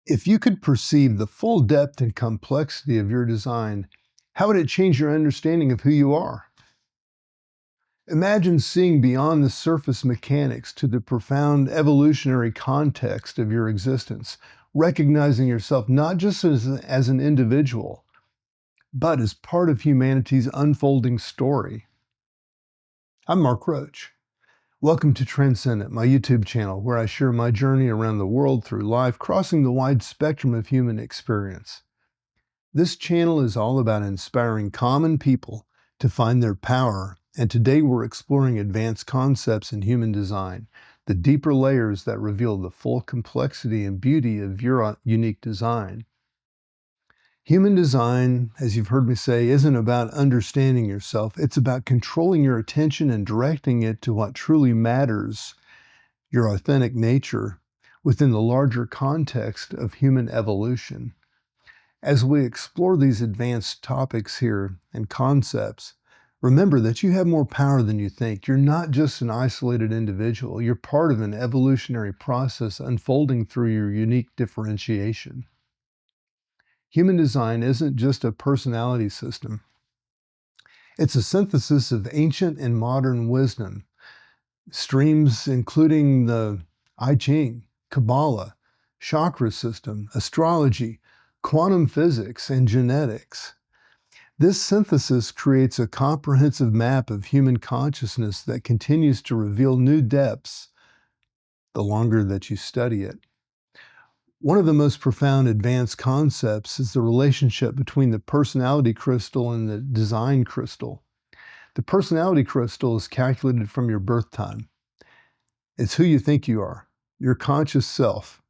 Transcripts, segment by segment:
If you could perceive the full depth and complexity of your design, how would it change your understanding of who you are? Imagine seeing beyond the surface mechanics to the profound evolutionary context of your existence, recognizing yourself not just as an individual, but as part of humanity's unfolding story. I'm Mark Roach. Welcome to Transcendent, my YouTube channel, where I share my journey around the world through life, crossing the wide spectrum of human experience. This channel is all about inspiring common people to find their power, and today we're exploring advanced concepts in human design, the deeper layers that reveal the full complexity and beauty of your unique design. Human design, as you've heard me say, isn't about understanding yourself. It's about controlling your attention and directing it to what truly matters, your authentic nature, within the larger context of human evolution. As we explore these advanced topics here and concepts, remember that you have more power than you think. You're not just an isolated individual. You're part of an evolutionary process unfolding through your unique differentiation. Human design isn't just a personality system. It's a synthesis of ancient and modern wisdom, streams including the I Ching, Kabbalah, chakra system, astrology, quantum physics, and genetics. This synthesis creates a comprehensive map of human consciousness that continues to reveal new depths the longer that you study it. One of the most profound advanced concepts is the relationship between the personality crystal and the design crystal. The personality crystal is calculated from your birth time. It's who you think you are, your conscious self.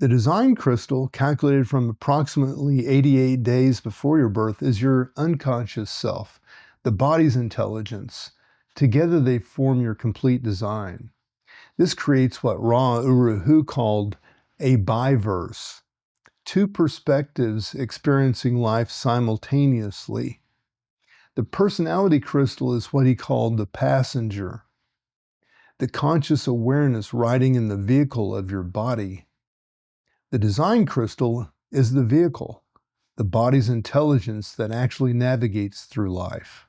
The design crystal, calculated from approximately 88 days before your birth, is your unconscious self, the body's intelligence. Together they form your complete design. This creates what Ra Uru Hu called a biverse, two perspectives experiencing life simultaneously. The personality crystal is what he called the passenger, the conscious awareness riding in the vehicle of your body. The design crystal is the vehicle, the body's intelligence that actually navigates through life.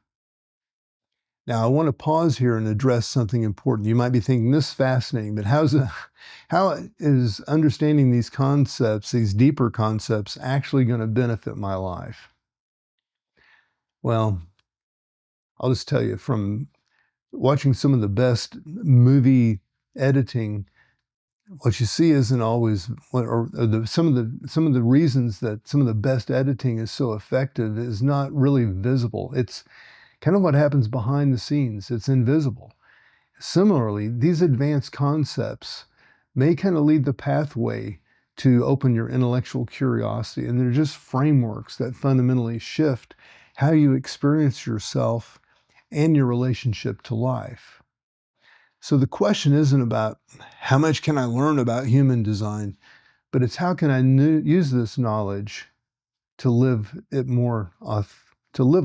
Now, I want to pause here and address something important. You might be thinking, this is fascinating, but how is understanding these concepts, these deeper concepts, actually going to benefit my life? Well, I'll just tell you, from watching some of the best movie editing, what you see isn't always some of the reasons that some of the best editing is so effective is not really visible. It's kind of what happens behind the scenes. It's invisible. Similarly, these advanced concepts may kind of lead the pathway to open your intellectual curiosity, and they're just frameworks that fundamentally shift how you experience yourself and your relationship to life. So the question isn't about how much can I learn about human design, but it's how can I use this knowledge to live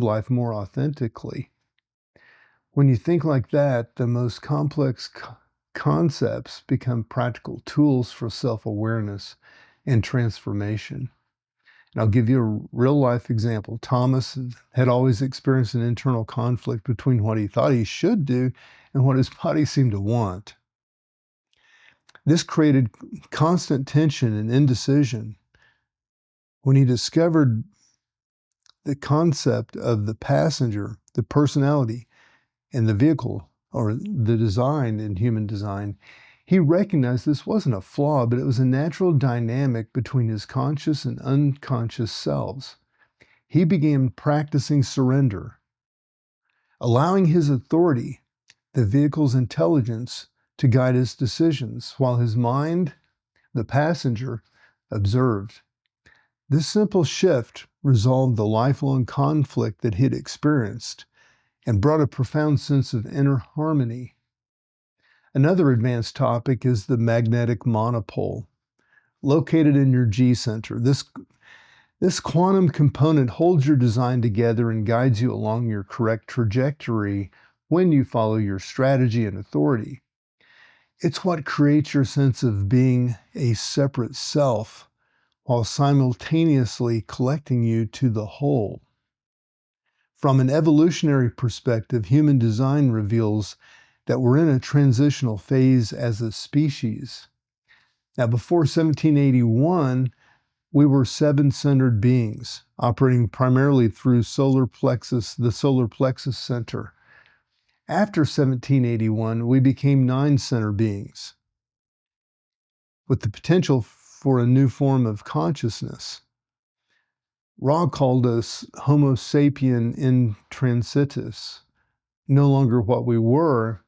life more authentically. When you think like that, the most complex concepts become practical tools for self-awareness and transformation. And I'll give you a real-life example. Thomas had always experienced an internal conflict between what he thought he should do and what his body seemed to want. This created constant tension and indecision. When he discovered the concept of the passenger, the personality, and the vehicle, or the design in human design, he recognized this wasn't a flaw, but it was a natural dynamic between his conscious and unconscious selves. He began practicing surrender, allowing his authority, the vehicle's intelligence, to guide his decisions, while his mind, the passenger, observed. This simple shift resolved the lifelong conflict that he'd experienced and brought a profound sense of inner harmony. Another advanced topic is the magnetic monopole, located in your G center. This quantum component holds your design together and guides you along your correct trajectory when you follow your strategy and authority. It's what creates your sense of being a separate self while simultaneously collecting you to the whole. From an evolutionary perspective, human design reveals that we're in a transitional phase as a species. Now, before 1781, we were seven-centered beings, operating primarily through the solar plexus center. After 1781, we became nine-center beings, with the potential for a new form of consciousness. Ra called us Homo sapien intransitus, no longer what we were,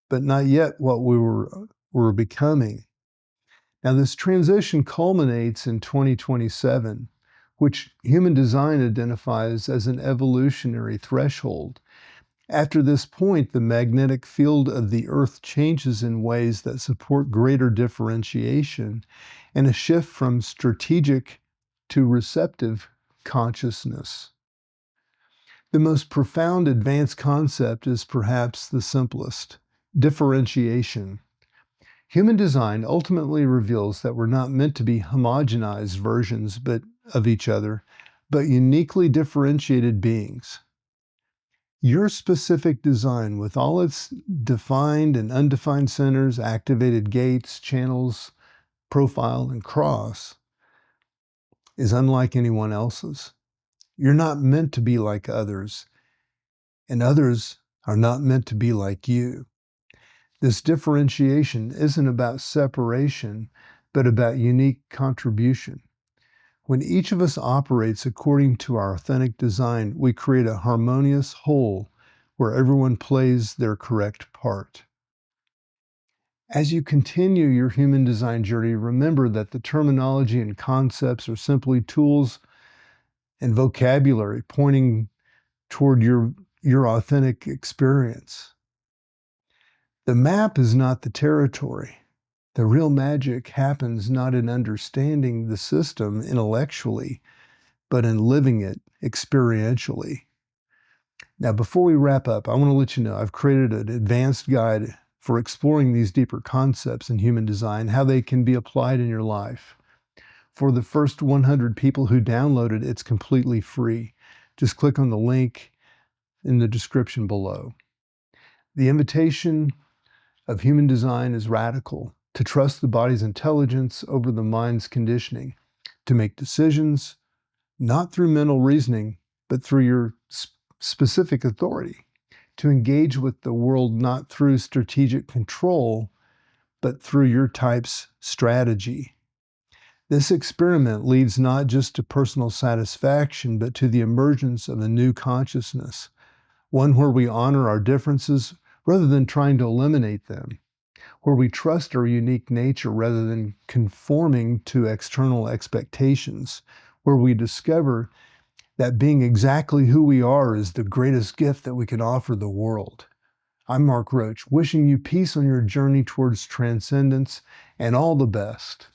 but not yet what we were becoming. Now, this transition culminates in 2027, which human design identifies as an evolutionary threshold. After this point, the magnetic field of the Earth changes in ways that support greater differentiation and a shift from strategic to receptive consciousness. The most profound advanced concept is perhaps the simplest: differentiation. Human design ultimately reveals that we're not meant to be homogenized versions of each other, but uniquely differentiated beings. Your specific design, with all its defined and undefined centers, activated gates, channels, profile, and cross, is unlike anyone else's. You're not meant to be like others, and others are not meant to be like you. This differentiation isn't about separation, but about unique contribution. When each of us operates according to our authentic design, we create a harmonious whole where everyone plays their correct part. As you continue your human design journey, remember that the terminology and concepts are simply tools and vocabulary pointing toward your authentic experience. The map is not the territory. The real magic happens not in understanding the system intellectually, but in living it experientially. Now, before we wrap up, I want to let you know I've created an advanced guide for exploring these deeper concepts in human design, how they can be applied in your life. For the first 100 people who download it, it's completely free. Just click on the link in the description below. The invitation of human design is radical: to trust the body's intelligence over the mind's conditioning, to make decisions not through mental reasoning, but through your specific authority, to engage with the world not through strategic control, but through your type's strategy. This experiment leads not just to personal satisfaction, but to the emergence of a new consciousness, one where we honor our differences rather than trying to eliminate them, where we trust our unique nature rather than conforming to external expectations, where we discover that being exactly who we are is the greatest gift that we can offer the world. I'm Mark Roach, wishing you peace on your journey towards transcendence and all the best.